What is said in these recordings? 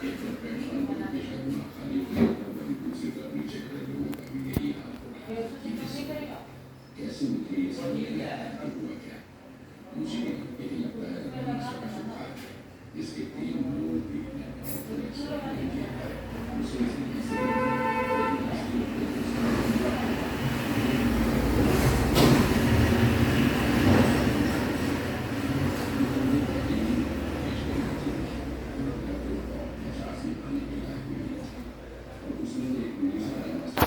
एक और प्लेटफॉर्म पर हमेशा दिमाग खाली किया था, वहीं दूसरी तरफ नीचे खड़े लोगों का भी यही हाल हो रहा है कि कैसे मुझे ये समझ नहीं आता कि हुआ क्या। मुझे यही लगता है कि इसका सुधार है, इसके 3 लोग भी हैं और थोड़ा एक्स्ट्रा किया है, उसे इसलिए से लेकिन असली आने के लायक भी नहीं थी और उसने एक पूरी सारा मसला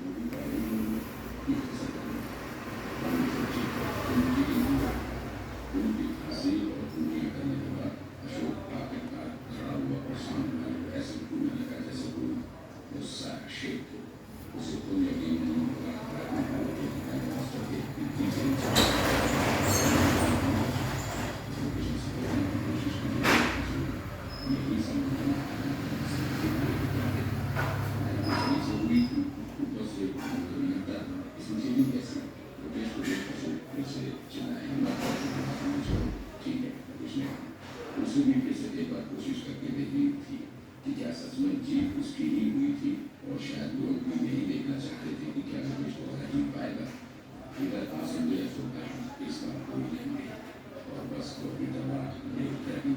वो भी बड़ी ये कैसे करना बड़ी सोची उनकी उनकी हंसी और उनकी करने के बाद अशोक आखिरकार खड़ा हुआ और सामने वाले को ऐसे घूमने लगा जैसे कोई गुस्सा शेख को उसे खुद यकीन नहीं हो रहा था कि मास्टर के तीसरे किसी से करने की कोशिश की यही समझना जरूरी थी ऊपर से नियंत्रण इसमें चीजें कैसे प्रदेश को देखकर से फिर से चिल्लाए ठीक है कुछ नहीं उसे भी फिर से एक बार कोशिश करके देखनी थी कि क्या सच में जीत उसकी ही हुई थी और शायद लोग भी यही देखना चाहते थे कि क्या प्रदेश को जीत पाएगा इधर आसंदे होगा इस बार कोई लेंगे और बस को भी दवा देश की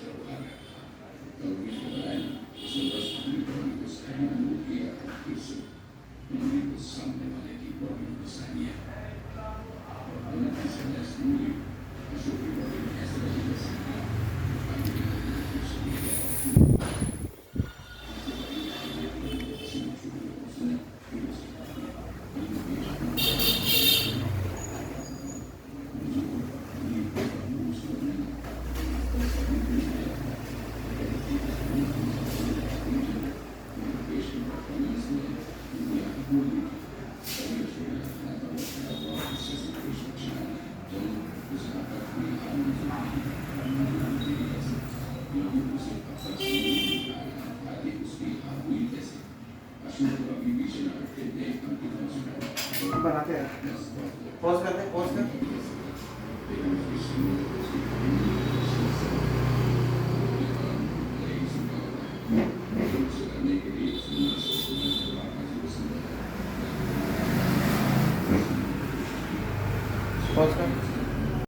तरफ आ गया तो उसको बताया उसने बस अपनी बॉडी को स्कैन मूव किया और फिर से उंगली को सामने वाले की बॉडी को सानिया और उन्होंने से लेस उंगली अशोक की बॉडी में ऐसे लगी जैसे बनाते हैं पॉज करते हैं पॉज कर Thank you.